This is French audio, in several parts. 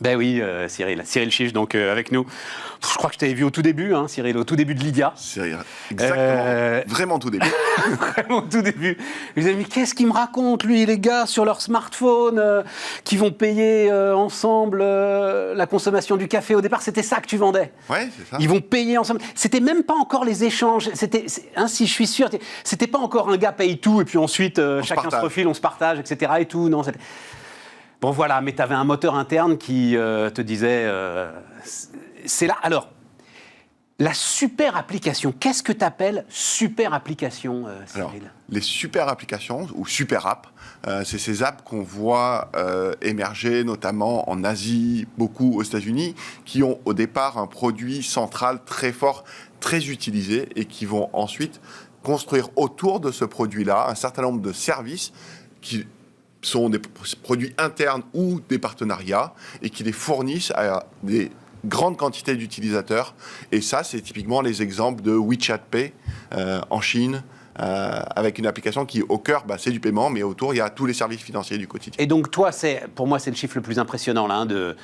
Ben oui, Cyril Chiche, donc avec nous. Je crois que je t'avais vu au tout début, hein, Cyril, au tout début de Lydia. C'est exactement, vraiment tout début. Vraiment au tout début. Je me disais, mais qu'est-ce qu'il me raconte, lui, les gars, sur leur smartphone, qui vont payer ensemble la consommation du café. Au départ, c'était ça que tu vendais. Ouais, c'est ça. Ils vont payer ensemble. C'était même pas encore les échanges. Si je suis sûr, c'était pas encore un gars paye tout, et puis ensuite, chacun se refile, on se partage, etc. et tout. Non, bon, voilà, mais tu avais un moteur interne qui te disait... c'est là. Alors, la super application, qu'est-ce que tu appelles super application, Cyril? Alors, les super applications, ou super apps, c'est ces apps qu'on voit émerger, notamment en Asie, beaucoup aux États-Unis, qui ont au départ un produit central très fort, très utilisé, et qui vont ensuite construire autour de ce produit-là un certain nombre de services qui sont des produits internes ou des partenariats et qui les fournissent à des grandes quantités d'utilisateurs. Et ça, c'est typiquement les exemples de WeChat Pay en Chine, avec une application qui, au cœur, c'est du paiement, mais autour, il y a tous les services financiers du quotidien. Et donc, toi, pour moi, c'est le chiffre le plus impressionnant, là, de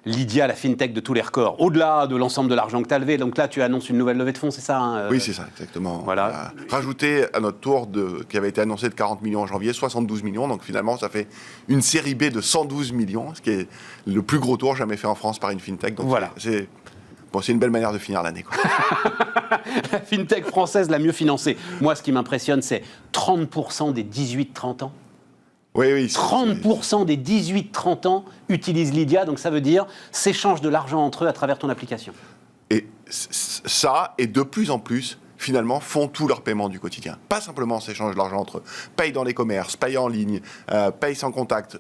Lydia, la fintech de tous les records, au-delà de l'ensemble de l'argent que tu as levé. Donc là, tu annonces une nouvelle levée de fonds, c'est ça, hein, Oui, c'est ça, exactement. Voilà. Rajouté à notre tour qui avait été annoncé de 40 millions en janvier, 72 millions. Donc finalement, ça fait une série B de 112 millions, ce qui est le plus gros tour jamais fait en France par une fintech. Donc voilà. C'est une belle manière de finir l'année, quoi. La fintech française la mieux financée. Moi, ce qui m'impressionne, c'est 30% des 18-30 ans. Oui, 30% des 18-30 ans utilisent Lydia, donc ça veut dire s'échangent de l'argent entre eux à travers ton application. Et ça, et de plus en plus, finalement, font tous leurs paiements du quotidien. Pas simplement s'échangent de l'argent entre eux. Payent dans les commerces, payent en ligne, payent sans contact,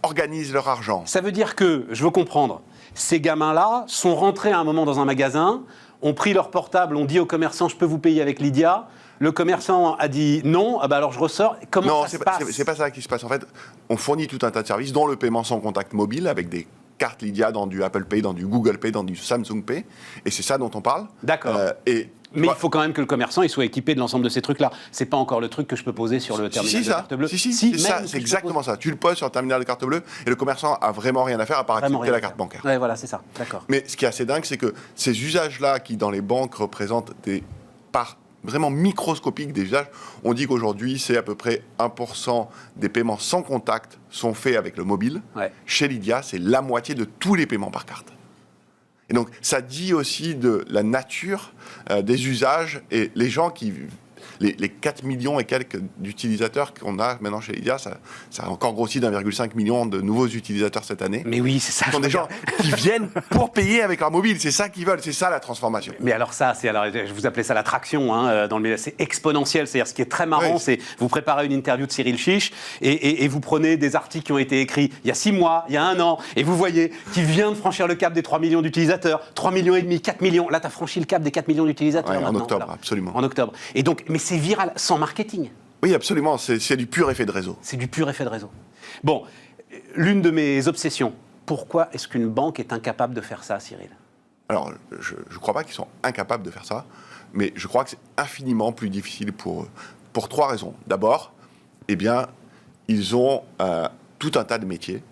organisent leur argent. Ça veut dire que, je veux comprendre, ces gamins-là sont rentrés à un moment dans un magasin, ont pris leur portable, ont dit au commerçant « je peux vous payer avec Lydia ». Le commerçant a dit non, alors je ressors. Comment ça se passe ? Non, c'est pas ça qui se passe. En fait, on fournit tout un tas de services, dont le paiement sans contact mobile, avec des cartes Lydia dans du Apple Pay, dans du Google Pay, dans du Samsung Pay. Et c'est ça dont on parle. D'accord. Mais il faut quand même que le commerçant il soit équipé de l'ensemble de ces trucs-là. C'est pas encore le truc que je peux poser sur le terminal de carte bleue. C'est exactement ça. Tu le poses sur le terminal de carte bleue et le commerçant a vraiment rien à faire à part accepter la carte bancaire. Ouais, voilà, c'est ça. D'accord. Mais ce qui est assez dingue, c'est que ces usages-là, qui dans les banques représentent des parts vraiment microscopiques des usages, on dit qu'aujourd'hui, c'est à peu près 1% des paiements sans contact sont faits avec le mobile. Ouais. Chez Lydia, c'est la moitié de tous les paiements par carte. Et donc, ça dit aussi de la nature des usages et les gens qui... Les 4 millions et quelques d'utilisateurs qu'on a maintenant chez Lydia, ça a encore grossi d'1,5 million de nouveaux utilisateurs cette année. Mais oui, c'est ça. Ce sont des gens qui viennent pour payer avec leur mobile. C'est ça qu'ils veulent, c'est ça la transformation. Mais alors ça, je vous appelais ça l'attraction, hein, c'est exponentiel. C'est-à-dire ce qui est très marrant, c'est vous préparez une interview de Cyril Chiche et vous prenez des articles qui ont été écrits il y a 6 mois, il y a 1 an, et vous voyez qu'il vient de franchir le cap des 3 millions d'utilisateurs, 3 millions et demi, 4 millions. Là, tu as franchi le cap des 4 millions d'utilisateurs. Ouais, en octobre, voilà. Absolument. En octobre. Et donc, mais c'est viral, sans marketing. Oui, absolument. C'est du pur effet de réseau. C'est du pur effet de réseau. Bon, l'une de mes obsessions, pourquoi est-ce qu'une banque est incapable de faire ça, Cyril ? Alors, je ne crois pas qu'ils sont incapables de faire ça, mais je crois que c'est infiniment plus difficile pour eux. Pour 3 raisons. D'abord, ils ont tout un tas de métiers.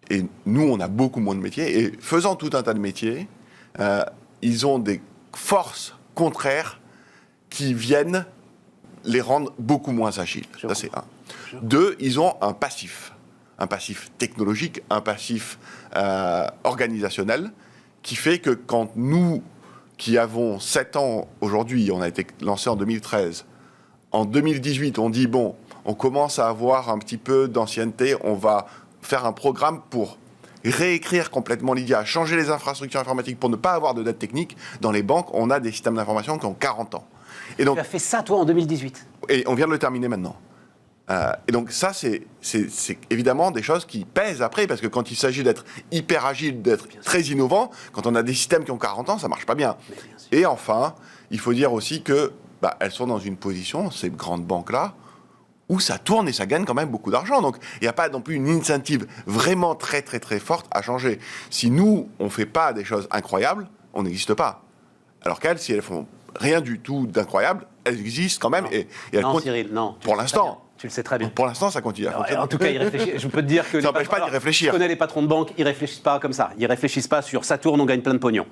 Et nous, on a beaucoup moins de métiers. Et faisant tout un tas de métiers, ils ont des forces contraires qui viennent les rendre beaucoup moins agiles. Ça, c'est 1. 2, ils ont un passif technologique, un passif organisationnel, qui fait que quand nous, qui avons 7 ans aujourd'hui, on a été lancé en 2013, en 2018, on dit, bon, on commence à avoir un petit peu d'ancienneté, on va faire un programme pour réécrire complètement Lydia, changer les infrastructures informatiques pour ne pas avoir de dette technique. Dans les banques, on a des systèmes d'information qui ont 40 ans. Et donc, tu as fait ça, toi, en 2018 ? Et on vient de le terminer maintenant. Et donc ça, c'est évidemment des choses qui pèsent après, parce que quand il s'agit d'être hyper agile, d'être très innovant, quand on a des systèmes qui ont 40 ans, ça marche pas bien. Et enfin, il faut dire aussi que elles sont dans une position, ces grandes banques-là, où ça tourne et ça gagne quand même beaucoup d'argent. Donc, il n'y a pas non plus une incentive vraiment très, très, très forte à changer. Si nous, on ne fait pas des choses incroyables, on n'existe pas. Alors qu'elles, si elles font rien du tout d'incroyable, elles existent quand même. Non. Et elles non, Cyril, non. Pour l'instant. Tu le sais très bien. Pour l'instant, ça continue à fonctionner. En tout cas, je peux te dire que... Ça n'empêche pas d'y réfléchir. Je connais les patrons de banque, ils ne réfléchissent pas comme ça. Ils ne réfléchissent pas sur ça tourne, on gagne plein de pognon.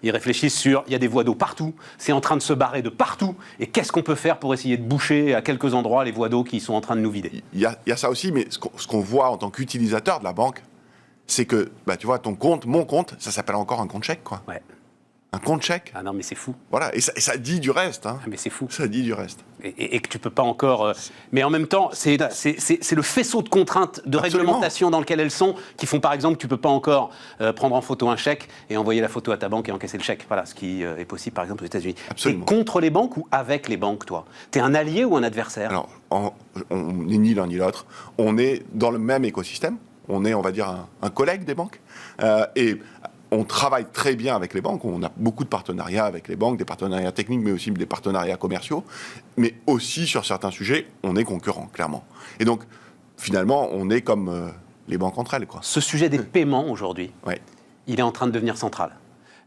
Ils réfléchissent sur il y a des voies d'eau partout, c'est en train de se barrer de partout, et qu'est-ce qu'on peut faire pour essayer de boucher à quelques endroits les voies d'eau qui sont en train de nous vider. Il y a ça aussi, mais ce qu'on voit en tant qu'utilisateur de la banque, c'est que, tu vois, mon compte, ça s'appelle encore un compte chèque, quoi. Ouais. Un compte chèque. Ah non, mais c'est fou. Voilà, et ça dit du reste. Hein. Ah, mais c'est fou. Ça dit du reste. Et que tu peux pas encore... Mais en même temps, c'est le faisceau de contraintes, de réglementation dans lequel elles sont, qui font par exemple que tu peux pas encore prendre en photo un chèque et envoyer la photo à ta banque et encaisser le chèque. Voilà, ce qui est possible par exemple aux États-Unis. Absolument. T'es contre les banques ou avec les banques, toi? T'es un allié ou un adversaire? Alors, on n'est ni l'un ni l'autre. On est dans le même écosystème. On est, on va dire, un collègue des banques. Et on travaille très bien avec les banques. On a beaucoup de partenariats avec les banques, des partenariats techniques, mais aussi des partenariats commerciaux. Mais aussi, sur certains sujets, on est concurrents, clairement. Et donc, finalement, on est comme les banques entre elles, quoi. Ce sujet des paiements, aujourd'hui, Ouais. il est en train de devenir central.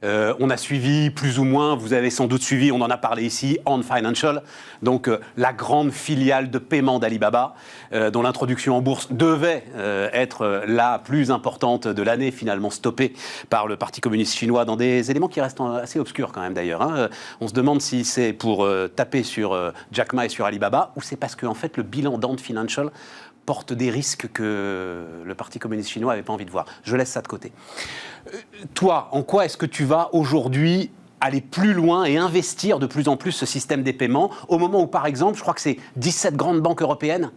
On a suivi, plus ou moins, vous avez sans doute suivi, on en a parlé ici, Ant Financial, donc la grande filiale de paiement d'Alibaba, dont l'introduction en bourse devait être la plus importante de l'année, finalement stoppée par le Parti communiste chinois, dans des éléments qui restent assez obscurs quand même d'ailleurs. Hein. On se demande si c'est pour taper sur Jack Ma et sur Alibaba, ou c'est parce qu'en fait le bilan d'Ant Financial porte des risques que le Parti communiste chinois n'avait pas envie de voir. Je laisse ça de côté. Toi, en quoi est-ce que tu vas aujourd'hui aller plus loin et investir de plus en plus ce système des paiements, au moment où, par exemple, je crois que c'est 17 grandes banques européennes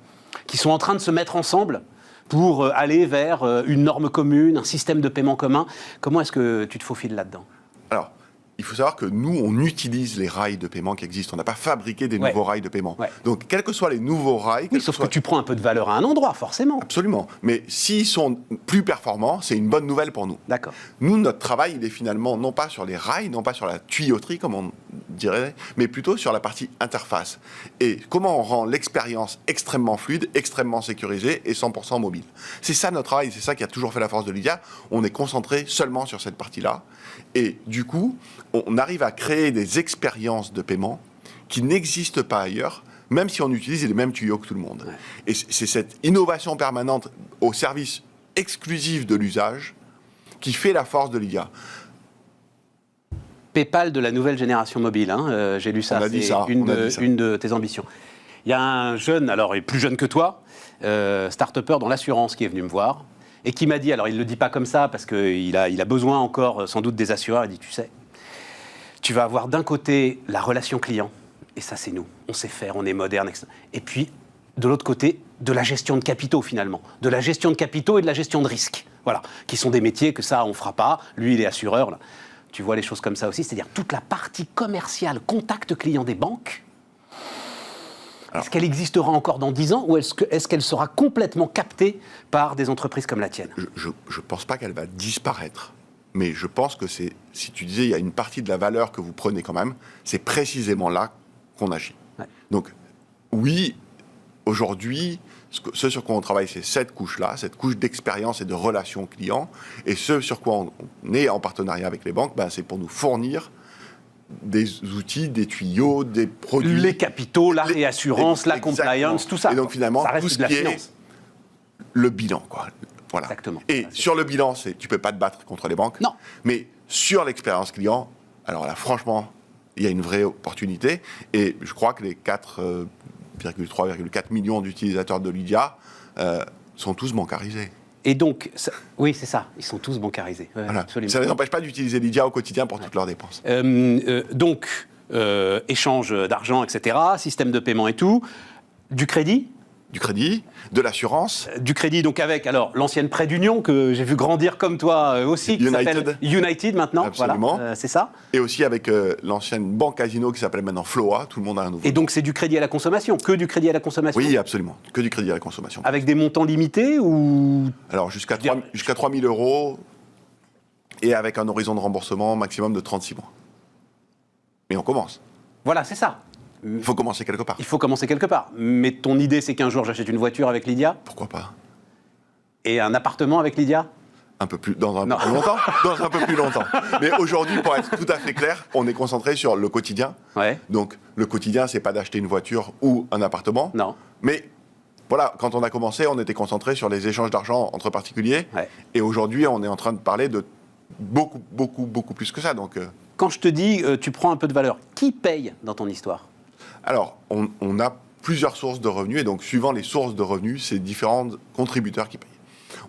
qui sont en train de se mettre ensemble pour aller vers une norme commune, un système de paiement commun. Comment est-ce que tu te faufiles là-dedans? Alors, il faut savoir que nous, on utilise les rails de paiement qui existent. On n'a pas fabriqué des nouveaux rails de paiement. Ouais. Donc, quels que soient les nouveaux rails... Oui, sauf que tu prends un peu de valeur à un endroit, forcément. Absolument. Mais s'ils sont plus performants, c'est une bonne nouvelle pour nous. D'accord. Nous, notre travail, il est finalement non pas sur les rails, non pas sur la tuyauterie, comme on dirait, mais plutôt sur la partie interface. Et comment on rend l'expérience extrêmement fluide, extrêmement sécurisée et 100% mobile. C'est ça notre travail, c'est ça qui a toujours fait la force de Lydia. On est concentré seulement sur cette partie-là. Et du coup, on arrive à créer des expériences de paiement qui n'existent pas ailleurs, même si on utilise les mêmes tuyaux que tout le monde. Ouais. Et c'est cette innovation permanente au service exclusif de l'usage qui fait la force de Lydia. PayPal de la nouvelle génération mobile, hein, j'ai lu ça, c'est une de tes ambitions. Il y a un jeune, alors il est plus jeune que toi, start-upper dans l'assurance qui est venu me voir et qui m'a dit, alors il ne le dit pas comme ça parce qu'il a besoin encore sans doute des assureurs, il dit, tu sais, tu vas avoir d'un côté la relation client, et ça c'est nous, on sait faire, on est moderne, etc. Et puis de l'autre côté, de la gestion de capitaux finalement, de la gestion de capitaux et de la gestion de risques, voilà, qui sont des métiers que ça on ne fera pas, lui il est assureur, là. Tu vois les choses comme ça aussi, c'est-à-dire toute la partie commerciale, contact client des banques, est-ce qu'elle existera encore dans 10 ans ou est-ce qu'elle sera complètement captée par des entreprises comme la tienne? Je ne pense pas qu'elle va disparaître. Mais je pense que c'est, si tu disais, il y a une partie de la valeur que vous prenez quand même, c'est précisément là qu'on agit. Ouais. Donc, oui, aujourd'hui, ce sur quoi on travaille, c'est cette couche-là, cette couche d'expérience et de relations clients. Et ce sur quoi on est en partenariat avec les banques, c'est pour nous fournir des outils, des tuyaux, des produits. Les capitaux, la réassurance, la compliance, tout ça. Et donc, finalement, ça reste tout ce qui est le bilan, quoi. Voilà. Exactement. Et sur le bilan, tu ne peux pas te battre contre les banques. Non. Mais sur l'expérience client, alors là, franchement, il y a une vraie opportunité. Et je crois que les 4,3,4 millions d'utilisateurs de Lydia sont tous bancarisés. Et donc, oui, c'est ça, ils sont tous bancarisés. Ouais, voilà. Absolument. Ça ne les empêche pas d'utiliser Lydia au quotidien pour toutes leurs dépenses. Donc, échange d'argent, etc., système de paiement et tout, du crédit. Du crédit, de l'assurance. Du crédit, donc avec l'ancienne Prêt d'Union, que j'ai vu grandir comme toi aussi, qui s'appelle United maintenant. Absolument. Voilà, c'est ça. Et aussi avec l'ancienne banque Casino qui s'appelle maintenant Floa, tout le monde a un nouveau. Et donc c'est du crédit à la consommation, que du crédit à la consommation? Oui, absolument, que du crédit à la consommation. Avec des montants limités ou... Alors jusqu'à 3 000 euros et avec un horizon de remboursement maximum de 36 mois. Mais on commence. Voilà, c'est ça. Il faut commencer quelque part. Il faut commencer quelque part. Mais ton idée, c'est qu'un jour, j'achète une voiture avec Lydia? Pourquoi pas? Et un appartement avec Lydia? Un peu plus, dans un peu plus longtemps. Dans un peu plus longtemps. Mais aujourd'hui, pour être tout à fait clair, on est concentré sur le quotidien. Ouais. Donc, le quotidien, c'est pas d'acheter une voiture ou un appartement. Non. Mais voilà, quand on a commencé, on était concentré sur les échanges d'argent entre particuliers. Ouais. Et aujourd'hui, on est en train de parler de beaucoup plus que ça. Donc, Quand je te dis, tu prends un peu de valeur, qui paye dans ton histoire? alors, on a plusieurs sources de revenus. Et donc, suivant les sources de revenus, c'est différents contributeurs qui payent.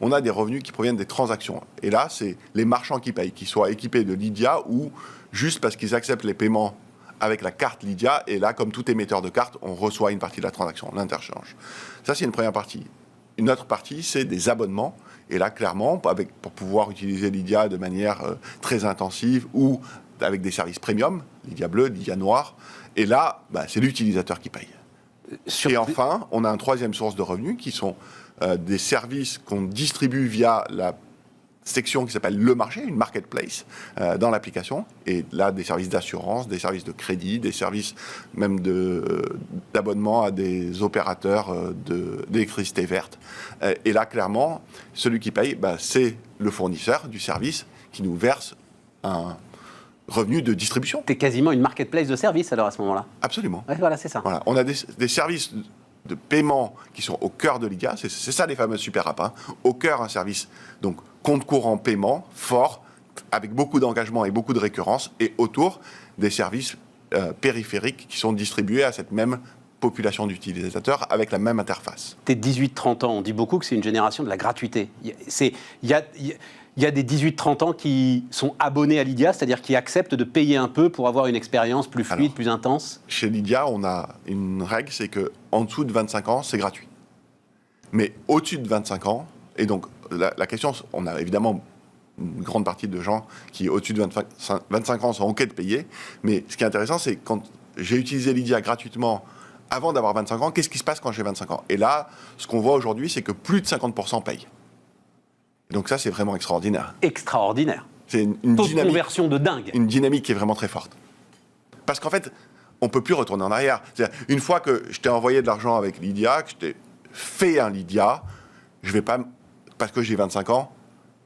On a des revenus qui proviennent des transactions. Et là, c'est les marchands qui payent, qu'ils soient équipés de Lydia ou juste parce qu'ils acceptent les paiements avec la carte Lydia. Et là, comme tout émetteur de carte, on reçoit une partie de la transaction, l'interchange. Ça, c'est une première partie. Une autre partie, c'est des abonnements. Et là, clairement, pour pouvoir utiliser Lydia de manière très intensive ou avec des services premium, Lydia Bleu, Lydia Noir. Et là, c'est l'utilisateur qui paye. Et enfin, on a une troisième source de revenus qui sont des services qu'on distribue via la section qui s'appelle Le Marché, une marketplace, dans l'application. Et là, des services d'assurance, des services de crédit, des services même d'abonnement à des opérateurs d'électricité verte. Et là, clairement, celui qui paye, c'est le fournisseur du service qui nous verse un revenu de distribution. Tu es quasiment une marketplace de services alors à ce moment-là. Absolument. Ouais, voilà, c'est ça. Voilà. On a des services de paiement qui sont au cœur de Lydia, c'est ça les fameux super apps, hein. Au cœur un service, donc compte courant paiement, fort, avec beaucoup d'engagement et beaucoup de récurrence, et autour des services périphériques qui sont distribués à cette même population d'utilisateurs avec la même interface. T'es 18-30 ans, on dit beaucoup que c'est une génération de la gratuité. Il y a des 18-30 ans qui sont abonnés à Lydia, c'est-à-dire qui acceptent de payer un peu pour avoir une expérience plus fluide, plus intense. Chez Lydia, on a une règle, c'est qu'en dessous de 25 ans, c'est gratuit. Mais au-dessus de 25 ans, et donc la question, on a évidemment une grande partie de gens qui, au-dessus de 25 ans, sont OK de payer. Mais ce qui est intéressant, c'est quand j'ai utilisé Lydia gratuitement avant d'avoir 25 ans, qu'est-ce qui se passe quand j'ai 25 ans? Et là, ce qu'on voit aujourd'hui, c'est que plus de 50% payent. Donc ça, c'est vraiment extraordinaire. Extraordinaire. C'est une taux dynamique, de conversion de dingue. Une dynamique qui est vraiment très forte. Parce qu'en fait, on ne peut plus retourner en arrière. C'est-à-dire, une fois que je t'ai envoyé de l'argent avec Lydia, que je t'ai fait un Lydia, je ne vais pas, parce que j'ai 25 ans,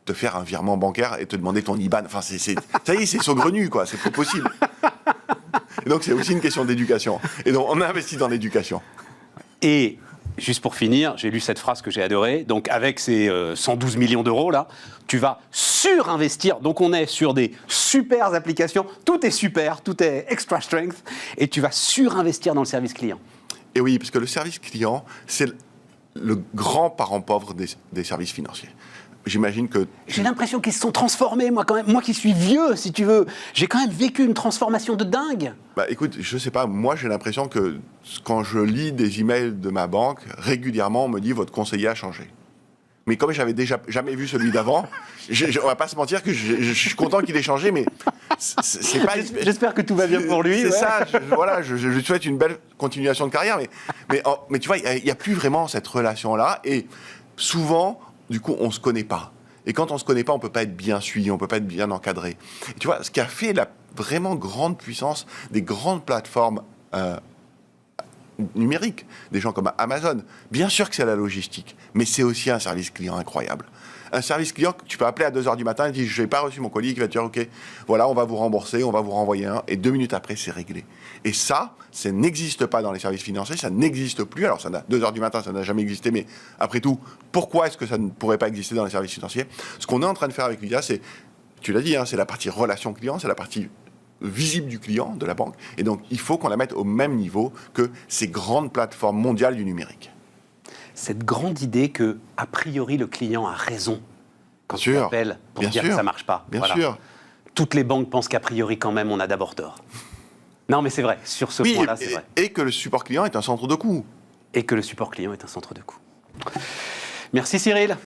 te faire un virement bancaire et te demander ton IBAN. Enfin, ça y est, c'est saugrenu, quoi. C'est pas possible. Et donc, c'est aussi une question d'éducation. Et donc, on a investi dans l'éducation. Et juste pour finir, j'ai lu cette phrase que j'ai adorée. Donc, avec ces 112 millions d'euros, là, tu vas surinvestir. Donc, on est sur des super applications. Tout est super, tout est extra strength. Et tu vas surinvestir dans le service client. Et oui, parce que le service client, c'est le grand parent pauvre des services financiers. J'imagine que... J'ai l'impression qu'ils se sont transformés, moi, quand même. Moi qui suis vieux, si tu veux. J'ai quand même vécu une transformation de dingue. Écoute, je sais pas, moi j'ai l'impression que quand je lis des emails de ma banque, régulièrement on me dit « votre conseiller a changé ». Mais comme j'avais déjà jamais vu celui d'avant, on va pas se mentir que je suis content qu'il ait changé, mais c'est pas... J'espère que tout va bien pour lui. C'est ça, je souhaite une belle continuation de carrière, mais tu vois, il n'y a plus vraiment cette relation-là, et souvent, du coup, on se connaît pas. Et quand on se connaît pas, on peut pas être bien suivi, on peut pas être bien encadré. Et tu vois, ce qui a fait la vraiment grande puissance des grandes plateformes numériques, des gens comme Amazon, bien sûr que c'est la logistique, mais c'est aussi un service client incroyable. Un service client que tu peux appeler à 2h du matin et dire « je n'ai pas reçu mon colis », qui va te dire « ok, voilà, on va vous rembourser, on va vous renvoyer un », et 2 minutes après, c'est réglé. Et ça n'existe pas dans les services financiers, ça n'existe plus. Alors, 2h du matin, ça n'a jamais existé, mais après tout, pourquoi est-ce que ça ne pourrait pas exister dans les services financiers? Ce qu'on est en train de faire avec Lydia, c'est, tu l'as dit, hein, c'est la partie relation client, c'est la partie visible du client, de la banque, et donc il faut qu'on la mette au même niveau que ces grandes plateformes mondiales du numérique. Cette grande idée que, a priori, le client a raison quand il appelle pour dire que ça ne marche pas. Bien sûr. Toutes les banques pensent qu'a priori, quand même, on a d'abord tort. Non, mais c'est vrai, sur ce point-là, c'est vrai. Et que le support client est un centre de coût. Et que le support client est un centre de coût. Merci Cyril.